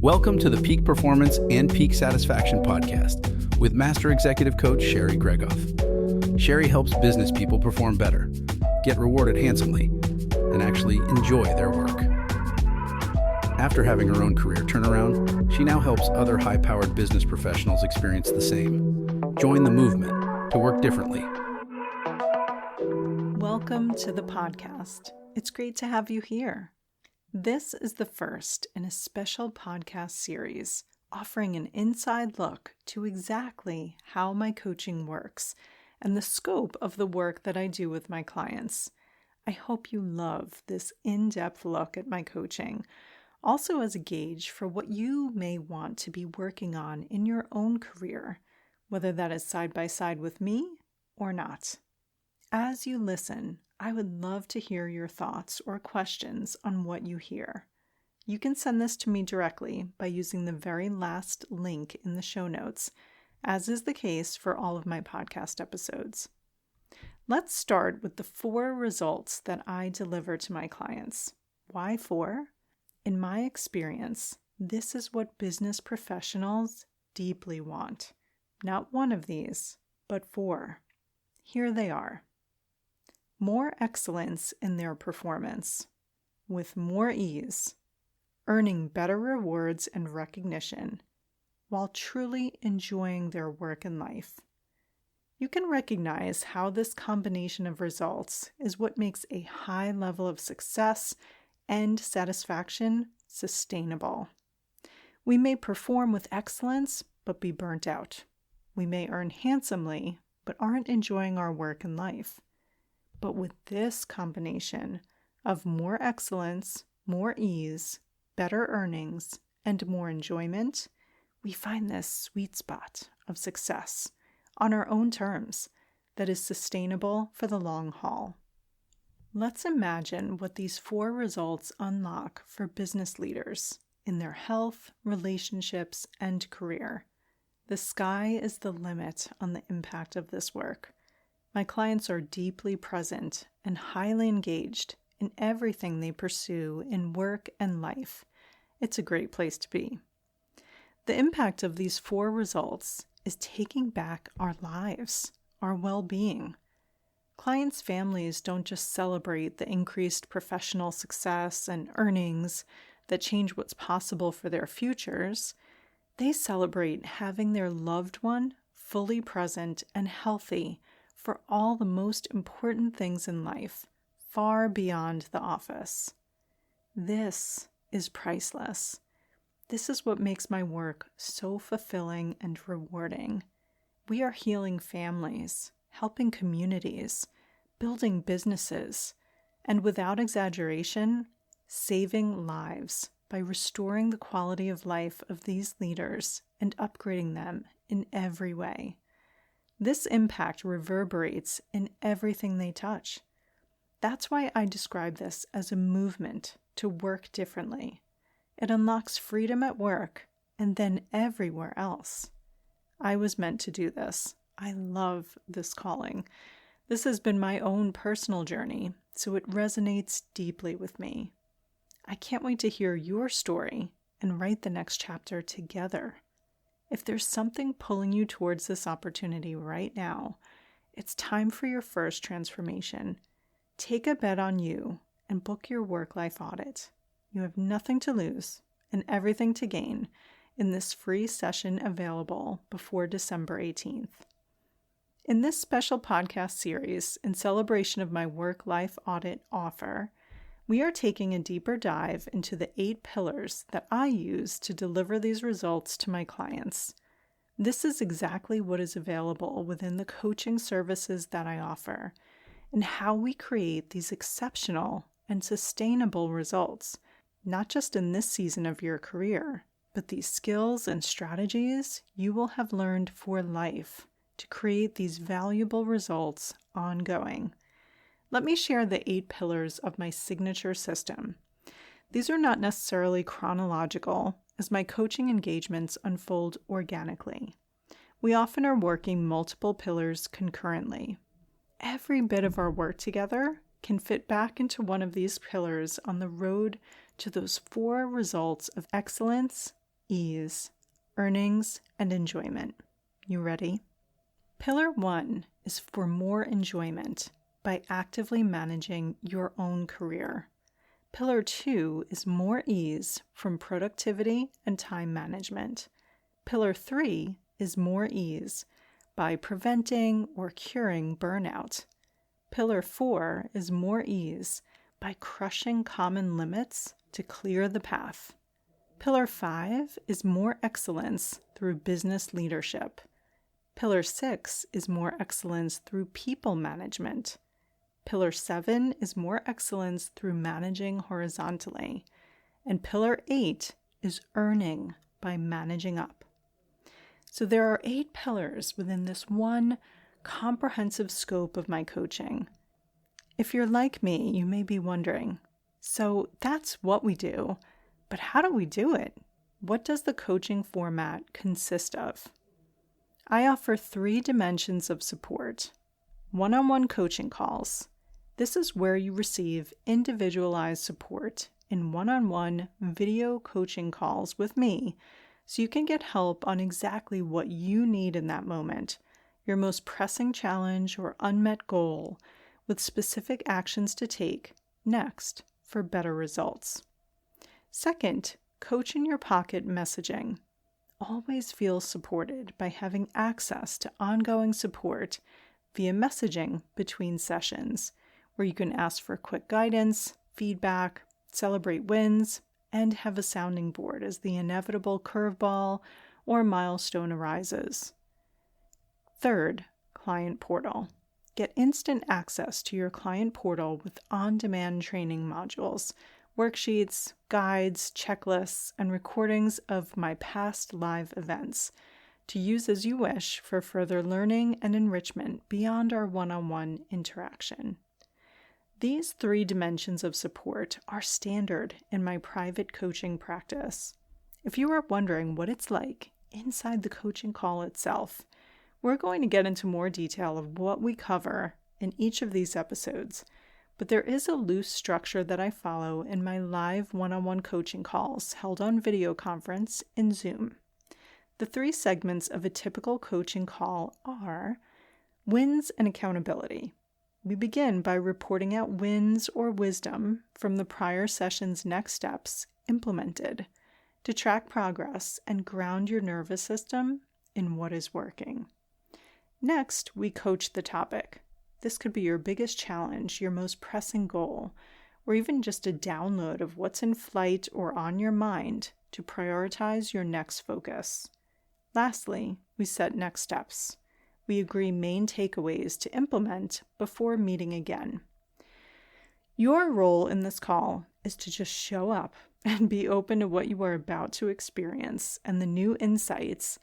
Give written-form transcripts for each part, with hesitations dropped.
Welcome to the Peak Performance and Peak Satisfaction podcast with Master Executive Coach Sherry Gregoff. Sherry helps business people perform better, get rewarded handsomely, and actually enjoy their work. After having her own career turnaround, she now helps other high-powered business professionals experience the same. Join the movement to work differently. Welcome to the podcast. It's great to have you here. This is the first in a special podcast series offering an inside look to exactly how my coaching works and the scope of the work that I do with my clients. I hope you love this in-depth look at my coaching, also as a gauge for what you may want to be working on in your own career, whether that is side by side with me or not. As you listen, I would love to hear your thoughts or questions on what you hear. You can send this to me directly by using the very last link in the show notes, as is the case for all of my podcast episodes. Let's start with the 4 results that I deliver to my clients. Why 4? In my experience, this is what business professionals deeply want. Not one of these, but 4. Here they are. More excellence in their performance, with more ease, earning better rewards and recognition, while truly enjoying their work and life. You can recognize how this combination of results is what makes a high level of success and satisfaction sustainable. We may perform with excellence, but be burnt out. We may earn handsomely, but aren't enjoying our work and life. But with this combination of more excellence, more ease, better earnings, and more enjoyment, we find this sweet spot of success on our own terms that is sustainable for the long haul. Let's imagine what these 4 results unlock for business leaders in their health, relationships, and career. The sky is the limit on the impact of this work. My clients are deeply present and highly engaged in everything they pursue in work and life. It's a great place to be. The impact of these 4 results is taking back our lives, our well-being. Clients' families don't just celebrate the increased professional success and earnings that change what's possible for their futures. They celebrate having their loved one fully present and healthy for all the most important things in life, far beyond the office. This is priceless. This is what makes my work so fulfilling and rewarding. We are healing families, helping communities, building businesses, and without exaggeration, saving lives by restoring the quality of life of these leaders and upgrading them in every way. This impact reverberates in everything they touch. That's why I describe this as a movement to work differently. It unlocks freedom at work and then everywhere else. I was meant to do this. I love this calling. This has been my own personal journey, so it resonates deeply with me. I can't wait to hear your story and write the next chapter together. If there's something pulling you towards this opportunity right now, it's time for your first transformation. Take a bet on you and book your work-life audit. You have nothing to lose and everything to gain in this free session available before December 18th. In this special podcast series, in celebration of my work-life audit offer, we are taking a deeper dive into the 8 pillars that I use to deliver these results to my clients. This is exactly what is available within the coaching services that I offer, and how we create these exceptional and sustainable results, not just in this season of your career, but these skills and strategies you will have learned for life to create these valuable results ongoing. Let me share the 8 pillars of my signature system. These are not necessarily chronological, as my coaching engagements unfold organically. We often are working multiple pillars concurrently. Every bit of our work together can fit back into one of these pillars on the road to those 4 results of excellence, ease, earnings, and enjoyment. You ready? Pillar 1 is for more enjoyment by actively managing your own career. Pillar 2 is more ease from productivity and time management. Pillar 3 is more ease by preventing or curing burnout. Pillar 4 is more ease by crushing common limits to clear the path. Pillar 5 is more excellence through business leadership. Pillar 6 is more excellence through people management. Pillar 7 is more excellence through managing horizontally. And Pillar 8 is earning by managing up. So there are 8 pillars within this one comprehensive scope of my coaching. If you're like me, you may be wondering, so that's what we do, but how do we do it? What does the coaching format consist of? I offer 3 dimensions of support. One-on-one coaching calls. This is where you receive individualized support in one-on-one video coaching calls with me, so you can get help on exactly what you need in that moment, your most pressing challenge or unmet goal, with specific actions to take next for better results. Second, coach in your pocket messaging. Always feel supported by having access to ongoing support via messaging between sessions, where you can ask for quick guidance, feedback, celebrate wins, and have a sounding board as the inevitable curveball or milestone arises. Third, client portal. Get instant access to your client portal with on-demand training modules, worksheets, guides, checklists, and recordings of my past live events to use as you wish for further learning and enrichment beyond our one-on-one interaction. These 3 dimensions of support are standard in my private coaching practice. If you are wondering what it's like inside the coaching call itself, we're going to get into more detail of what we cover in each of these episodes, but there is a loose structure that I follow in my live one-on-one coaching calls held on video conference in Zoom. The 3 segments of a typical coaching call are wins and accountability. We begin by reporting out wins or wisdom from the prior session's next steps implemented to track progress and ground your nervous system in what is working. Next, we coach the topic. This could be your biggest challenge, your most pressing goal, or even just a download of what's in flight or on your mind to prioritize your next focus. Lastly, we set next steps. We agree main takeaways to implement before meeting again. Your role in this call is to just show up and be open to what you are about to experience and the new insights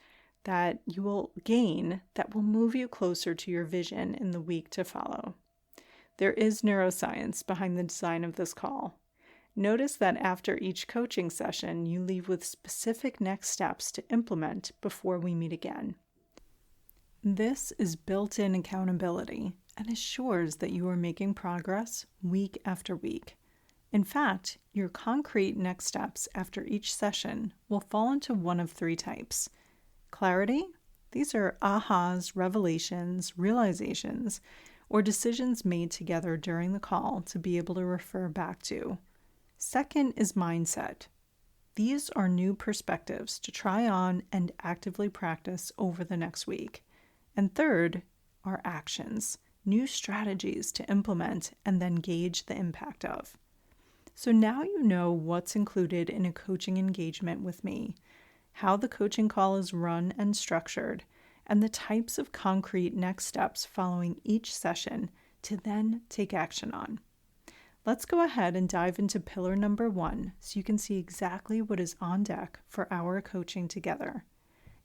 that you will gain that will move you closer to your vision in the week to follow. There is neuroscience behind the design of this call. Notice that after each coaching session, you leave with specific next steps to implement before we meet again. This is built-in accountability and assures that you are making progress week after week. In fact, your concrete next steps after each session will fall into one of 3 types. Clarity, these are ahas, revelations, realizations, or decisions made together during the call to be able to refer back to. Second is mindset. These are new perspectives to try on and actively practice over the next week. And third are actions, new strategies to implement and then gauge the impact of. So now you know what's included in a coaching engagement with me, how the coaching call is run and structured, and the types of concrete next steps following each session to then take action on. Let's go ahead and dive into pillar number 1 so you can see exactly what is on deck for our coaching together.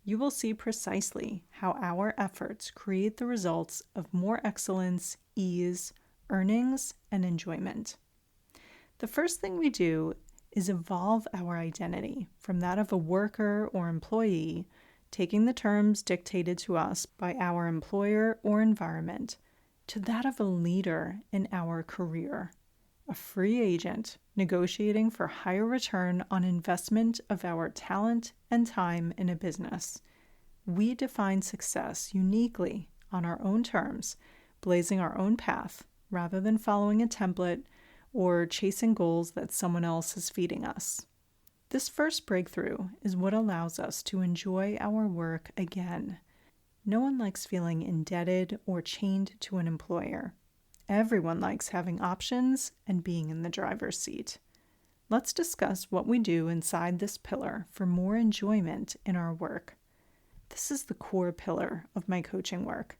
You will see precisely how our efforts create the results of more excellence, ease, earnings, and enjoyment. The first thing we do is evolve our identity from that of a worker or employee, taking the terms dictated to us by our employer or environment, to that of a leader in our career, a free agent negotiating for higher return on investment of our talent and time in a business. We define success uniquely on our own terms, blazing our own path rather than following a template or chasing goals that someone else is feeding us. This first breakthrough is what allows us to enjoy our work again. No one likes feeling indebted or chained to an employer. Everyone likes having options and being in the driver's seat. Let's discuss what we do inside this pillar for more enjoyment in our work. This is the core pillar of my coaching work.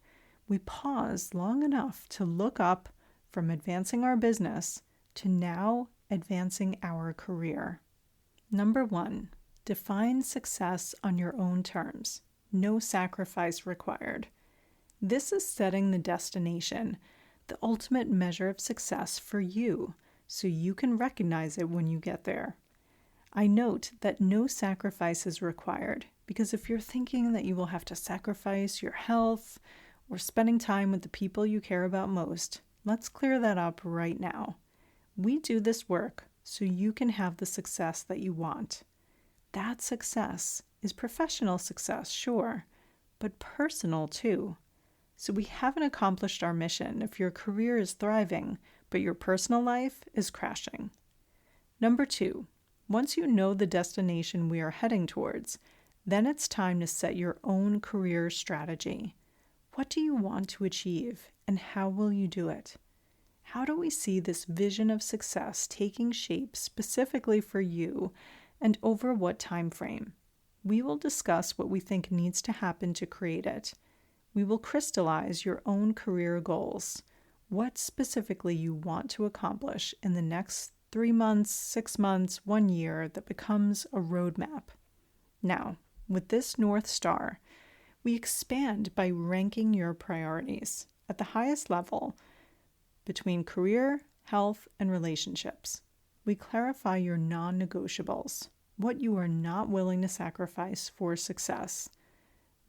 We pause long enough to look up from advancing our business to now advancing our career. Number 1, define success on your own terms. No sacrifice required. This is setting the destination, the ultimate measure of success for you, so you can recognize it when you get there. I note that no sacrifice is required because if you're thinking that you will have to sacrifice your health or spending time with the people you care about most, let's clear that up right now. We do this work so you can have the success that you want. That success is professional success, sure, but personal too. So we haven't accomplished our mission if your career is thriving, but your personal life is crashing. Number 2, once you know the destination we are heading towards, then it's time to set your own career strategy. What do you want to achieve, and how will you do it? How do we see this vision of success taking shape specifically for you, and over what time frame? We will discuss what we think needs to happen to create it. We will crystallize your own career goals, what specifically you want to accomplish in the next 3 months, 6 months, 1 year that becomes a roadmap. Now, with this North Star, we expand by ranking your priorities at the highest level between career, health, and relationships. We clarify your non-negotiables, what you are not willing to sacrifice for success.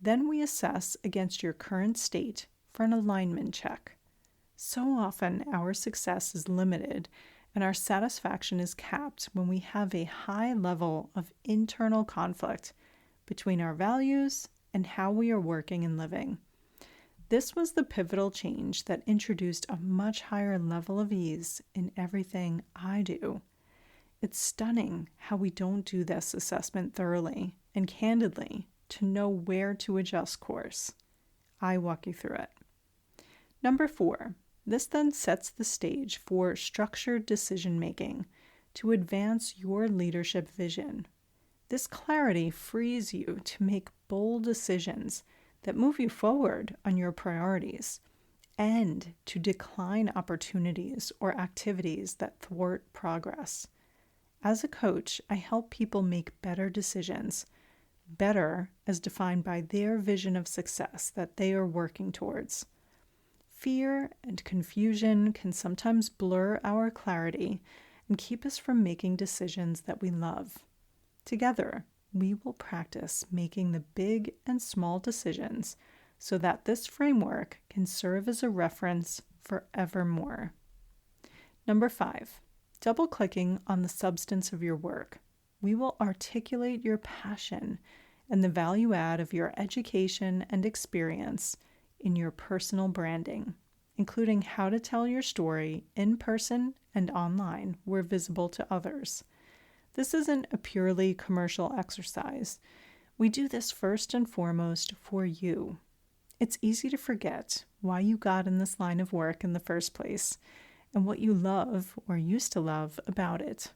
Then we assess against your current state for an alignment check. So often our success is limited and our satisfaction is capped when we have a high level of internal conflict between our values and how we are working and living. This was the pivotal change that introduced a much higher level of ease in everything I do. It's stunning how we don't do this assessment thoroughly and candidly to know where to adjust course. I walk you through it. Number 4, this then sets the stage for structured decision-making to advance your leadership vision. This clarity frees you to make bold decisions that move you forward on your priorities and to decline opportunities or activities that thwart progress. As a coach, I help people make better decisions, better as defined by their vision of success that they are working towards. Fear and confusion can sometimes blur our clarity and keep us from making decisions that we love. Together, we will practice making the big and small decisions so that this framework can serve as a reference forevermore. Number 5, double-clicking on the substance of your work. We will articulate your passion and the value add of your education and experience in your personal branding, including how to tell your story in person and online where visible to others. This isn't a purely commercial exercise. We do this first and foremost for you. It's easy to forget why you got in this line of work in the first place and what you love or used to love about it.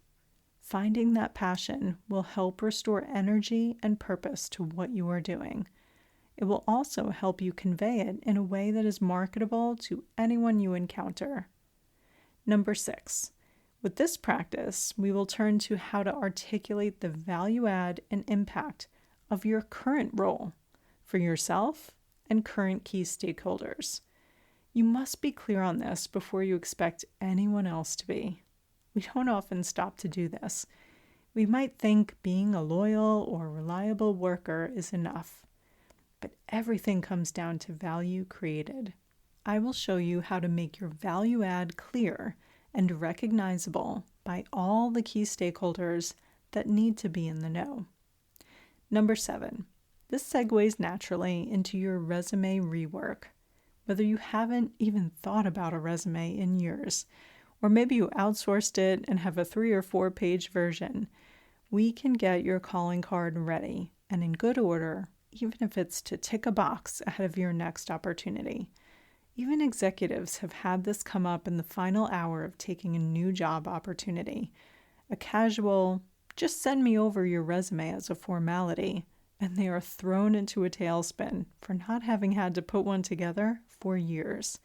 Finding that passion will help restore energy and purpose to what you are doing. It will also help you convey it in a way that is marketable to anyone you encounter. Number 6, with this practice, we will turn to how to articulate the value add and impact of your current role for yourself and current key stakeholders. You must be clear on this before you expect anyone else to be. We don't often stop to do this. We might think being a loyal or reliable worker is enough, but everything comes down to value created. I will show you how to make your value add clear and recognizable by all the key stakeholders that need to be in the know. Number 7, this segues naturally into your resume rework. Whether you haven't even thought about a resume in years, or maybe you outsourced it and have a 3 or 4 page version, we can get your calling card ready and in good order, even if it's to tick a box ahead of your next opportunity. Even executives have had this come up in the final hour of taking a new job opportunity. A casual, just send me over your resume as a formality, and they are thrown into a tailspin for not having had to put one together for years.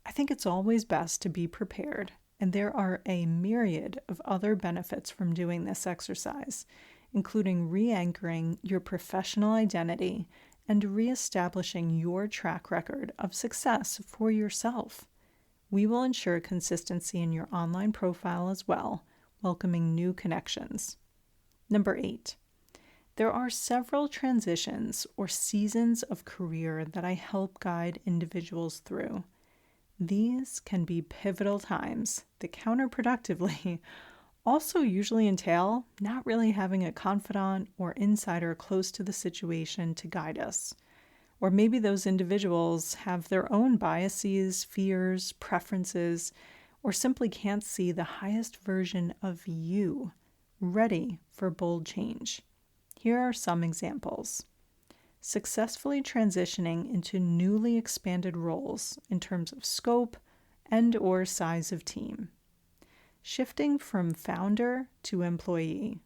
I think it's always best to be prepared, and there are a myriad of other benefits from doing this exercise, including re-anchoring your professional identity and re-establishing your track record of success for yourself. We will ensure consistency in your online profile as well, welcoming new connections. Number 8. There are several transitions or seasons of career that I help guide individuals through. These can be pivotal times that counterproductively also usually entail not really having a confidant or insider close to the situation to guide us. Or maybe those individuals have their own biases, fears, preferences, or simply can't see the highest version of you, ready for bold change. Here are some examples. Successfully transitioning into newly expanded roles in terms of scope and/or size of team. Shifting from founder to employee,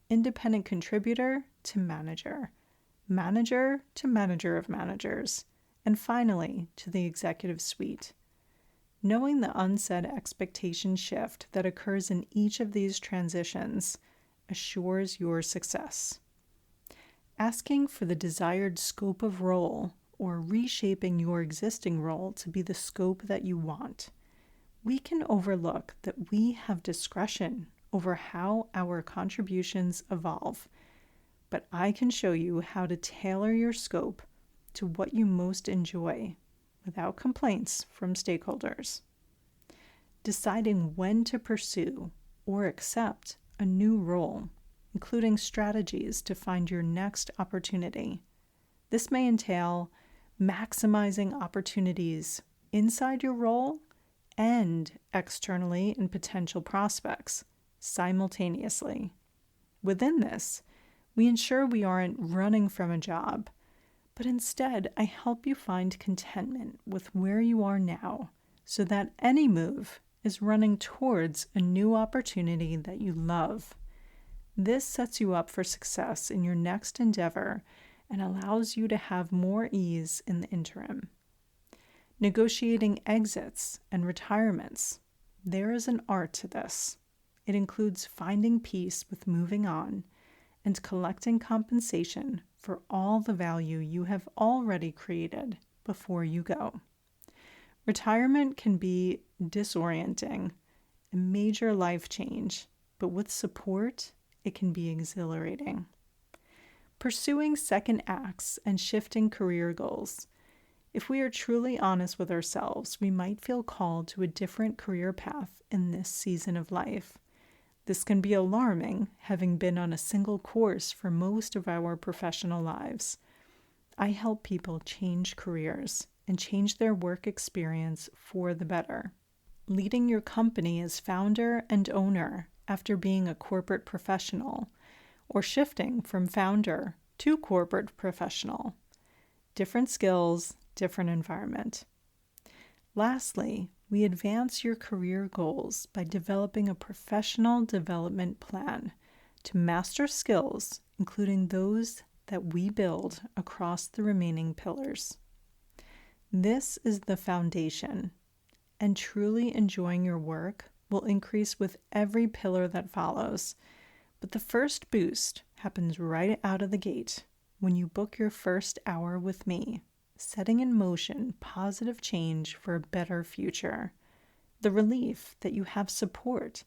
independent contributor to manager, manager to manager of managers, and finally to the executive suite. Knowing the unsaid expectation shift that occurs in each of these transitions assures your success. Asking for the desired scope of role or reshaping your existing role to be the scope that you want. We can overlook that we have discretion over how our contributions evolve, but I can show you how to tailor your scope to what you most enjoy without complaints from stakeholders. Deciding when to pursue or accept a new role, including strategies to find your next opportunity. This may entail maximizing opportunities inside your role and externally in potential prospects simultaneously. Within this, we ensure we aren't running from a job, but instead I help you find contentment with where you are now so that any move is running towards a new opportunity that you love. This sets you up for success in your next endeavor and allows you to have more ease in the interim. Negotiating exits and retirements. There is an art to this. It includes finding peace with moving on and collecting compensation for all the value you have already created before you go. Retirement can be disorienting, a major life change, but with support, it can be exhilarating. Pursuing second acts and shifting career goals. If we are truly honest with ourselves, we might feel called to a different career path in this season of life. This can be alarming, having been on a single course for most of our professional lives. I help people change careers and change their work experience for the better. Leading your company as founder and owner after being a corporate professional, or shifting from founder to corporate professional. Different skills, different environment. Lastly, we advance your career goals by developing a professional development plan to master skills, including those that we build across the remaining pillars. This is the foundation, and truly enjoying your work will increase with every pillar that follows. But the first boost happens right out of the gate when you book your first hour with me, setting in motion positive change for a better future. The relief that you have support,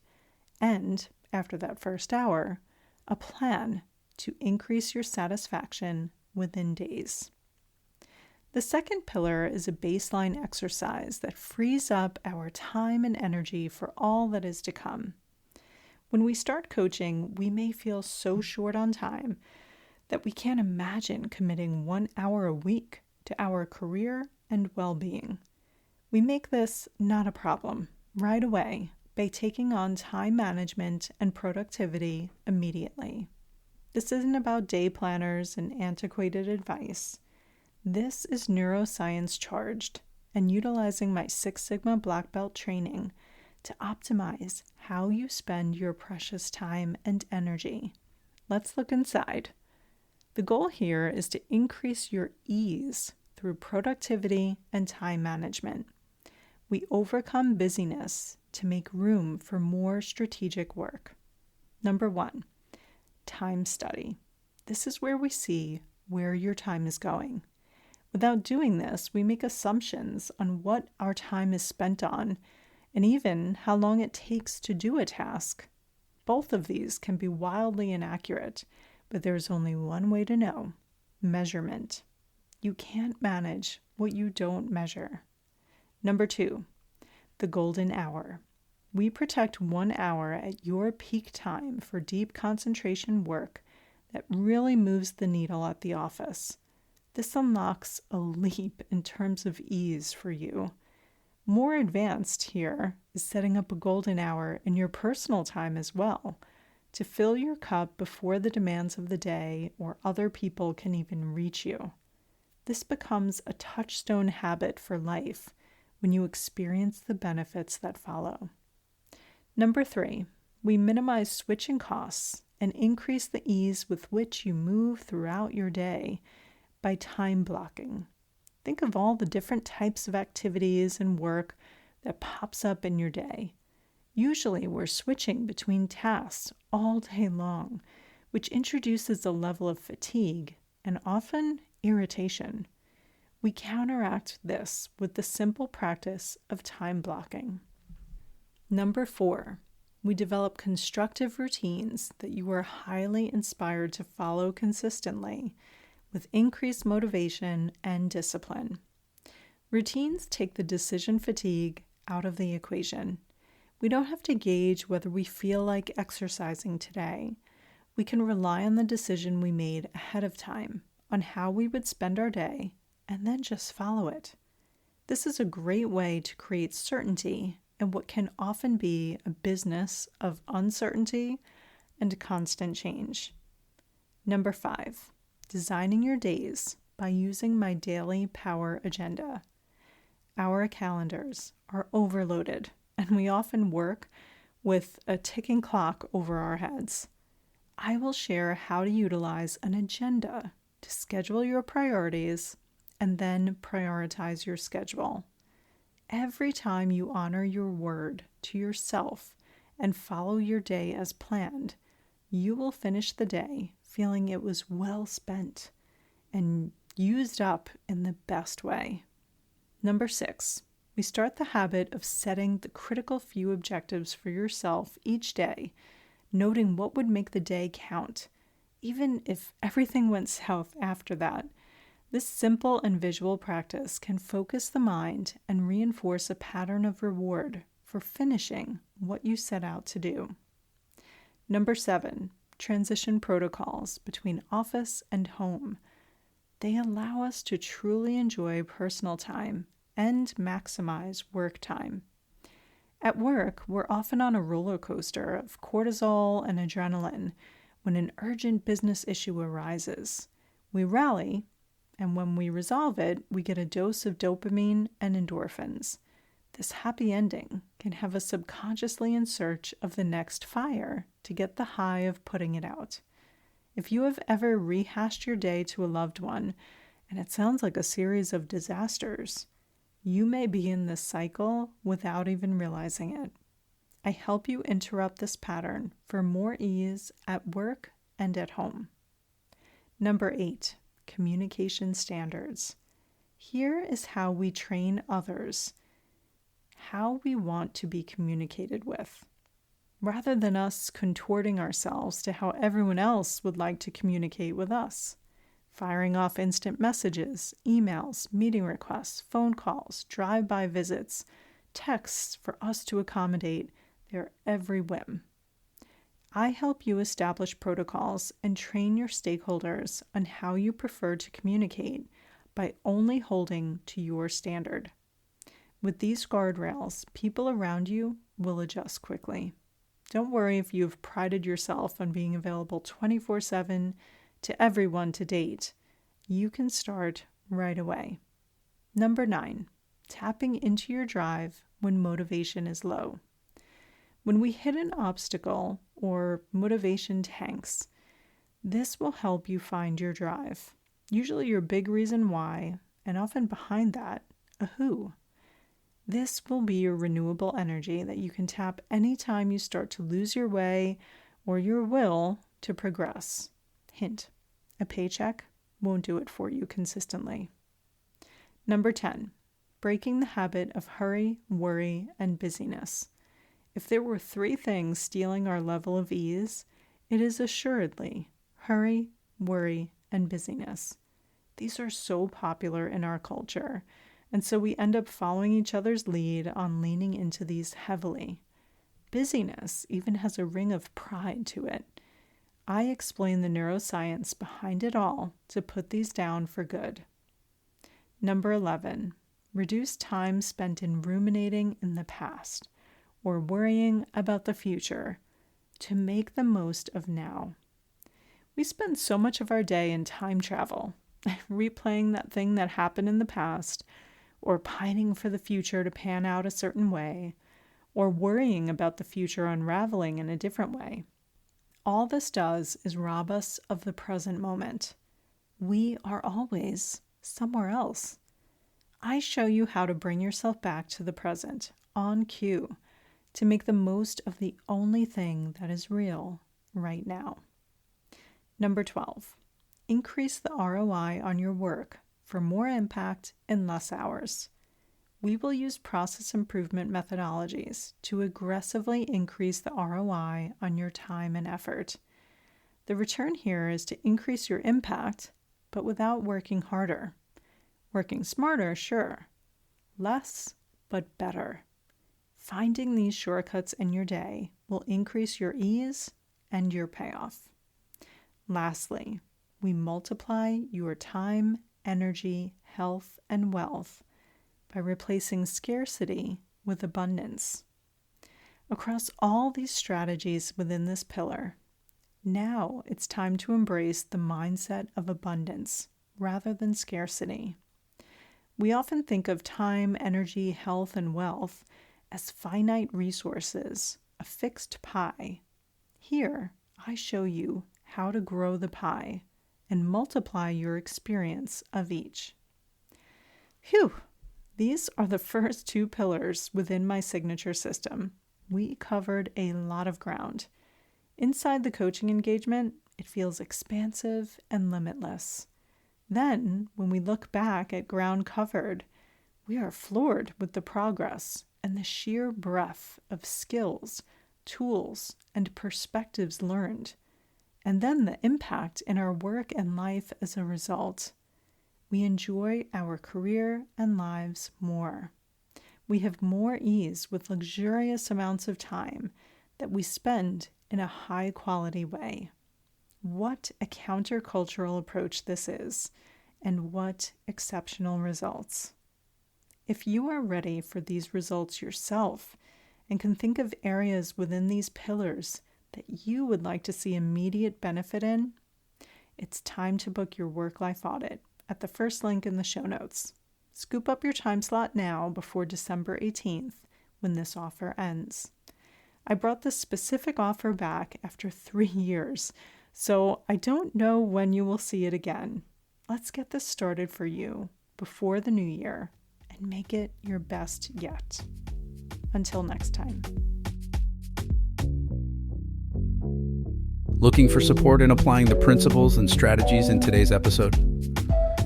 and, after that first hour, a plan to increase your satisfaction within days. The second pillar is a baseline exercise that frees up our time and energy for all that is to come. When we start coaching, we may feel so short on time that we can't imagine committing 1 hour a week to our career and well-being. We make this not a problem right away by taking on time management and productivity immediately. This isn't about day planners and antiquated advice. This is neuroscience charged and utilizing my Six Sigma Black Belt training to optimize how you spend your precious time and energy. Let's look inside. The goal here is to increase your ease through productivity and time management. We overcome busyness to make room for more strategic work. Number 1, time study. This is where we see where your time is going. Without doing this, we make assumptions on what our time is spent on and even how long it takes to do a task. Both of these can be wildly inaccurate, but there's only one way to know: measurement. You can't manage what you don't measure. Number 2, the golden hour. We protect 1 hour at your peak time for deep concentration work that really moves the needle at the office. This unlocks a leap in terms of ease for you. More advanced here is setting up a golden hour in your personal time as well, to fill your cup before the demands of the day or other people can even reach you. This becomes a touchstone habit for life when you experience the benefits that follow. Number 3, we minimize switching costs and increase the ease with which you move throughout your day by time blocking. Think of all the different types of activities and work that pops up in your day. Usually we're switching between tasks all day long, which introduces a level of fatigue and often irritation. We counteract this with the simple practice of time blocking. Number 4, we develop constructive routines that you are highly inspired to follow consistently with increased motivation and discipline. Routines take the decision fatigue out of the equation. We don't have to gauge whether we feel like exercising today. We can rely on the decision we made ahead of time on how we would spend our day and then just follow it. This is a great way to create certainty in what can often be a business of uncertainty and constant change. Number 5, designing your days by using my daily power agenda. Our calendars are overloaded, and we often work with a ticking clock over our heads. I will share how to utilize an agenda to schedule your priorities and then prioritize your schedule. Every time you honor your word to yourself and follow your day as planned, you will finish the day feeling it was well spent and used up in the best way. Number 6, we start the habit of setting the critical few objectives for yourself each day, noting what would make the day count, even if everything went south after that. This simple and visual practice can focus the mind and reinforce a pattern of reward for finishing what you set out to do. Number 7, transition protocols between office and home. They allow us to truly enjoy personal time and maximize work time. At work, we're often on a roller coaster of cortisol and adrenaline when an urgent business issue arises. We rally, and when we resolve it, we get a dose of dopamine and endorphins. This happy ending can have us subconsciously in search of the next fire to get the high of putting it out. If you have ever rehashed your day to a loved one, and it sounds like a series of disasters, you may be in this cycle without even realizing it. I help you interrupt this pattern for more ease at work and at home. Number 8, communication standards. Here is how we train others, how we want to be communicated with. Rather than us contorting ourselves to how everyone else would like to communicate with us, firing off instant messages, emails, meeting requests, phone calls, drive-by visits, texts for us to accommodate their every whim. I help you establish protocols and train your stakeholders on how you prefer to communicate by only holding to your standard. With these guardrails, people around you will adjust quickly. Don't worry if you've prided yourself on being available 24/7 to everyone to date. You can start right away. Number 9, tapping into your drive when motivation is low. When we hit an obstacle or motivation tanks, this will help you find your drive. Usually your big reason why, and often behind that, a who. This will be your renewable energy that you can tap anytime you start to lose your way or your will to progress. Hint, a paycheck won't do it for you consistently. Number 10, breaking the habit of hurry, worry, and busyness. If there were 3 things stealing our level of ease, it is assuredly hurry, worry, and busyness. These are so popular in our culture, and so we end up following each other's lead on leaning into these heavily. Busyness even has a ring of pride to it. I explain the neuroscience behind it all to put these down for good. Number 11, reduce time spent in ruminating in the past or worrying about the future to make the most of now. We spend so much of our day in time travel, replaying that thing that happened in the past, or pining for the future to pan out a certain way, or worrying about the future unraveling in a different way. All this does is rob us of the present moment. We are always somewhere else. I show you how to bring yourself back to the present, on cue, to make the most of the only thing that is real right now. Number 12, increase the ROI on your work for more impact in less hours. We will use process improvement methodologies to aggressively increase the ROI on your time and effort. The return here is to increase your impact, but without working harder. Working smarter, sure. Less, but better. Finding these shortcuts in your day will increase your ease and your payoff. Lastly, we multiply your time, energy, health, and wealth by replacing scarcity with abundance. Across all these strategies within this pillar, now it's time to embrace the mindset of abundance rather than scarcity. We often think of time, energy, health, and wealth as finite resources, a fixed pie. Here, I show you how to grow the pie and multiply your experience of each. Phew! These are the first 2 pillars within my signature system. We covered a lot of ground. Inside the coaching engagement, it feels expansive and limitless. Then, when we look back at ground covered, we are floored with the progress and the sheer breadth of skills, tools, and perspectives learned, and then the impact in our work and life as a result. We enjoy our career and lives more. We have more ease with luxurious amounts of time that we spend in a high-quality way. What a countercultural approach this is, and what exceptional results. If you are ready for these results yourself and can think of areas within these pillars that you would like to see immediate benefit in, it's time to book your work-life audit at the first link in the show notes. Scoop up your time slot now before December 18th when this offer ends. I brought this specific offer back after 3 years, so I don't know when you will see it again. Let's get this started for you before the new year and make it your best yet. Until next time. Looking for support in applying the principles and strategies in today's episode?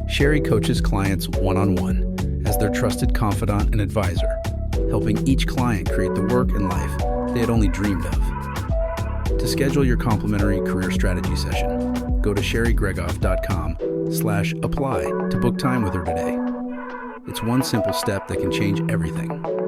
Sherry coaches clients one-on-one as their trusted confidant and advisor, helping each client create the work and life they had only dreamed of. To schedule your complimentary career strategy session, go to sherrygregoff.com/apply to book time with her today. It's one simple step that can change everything.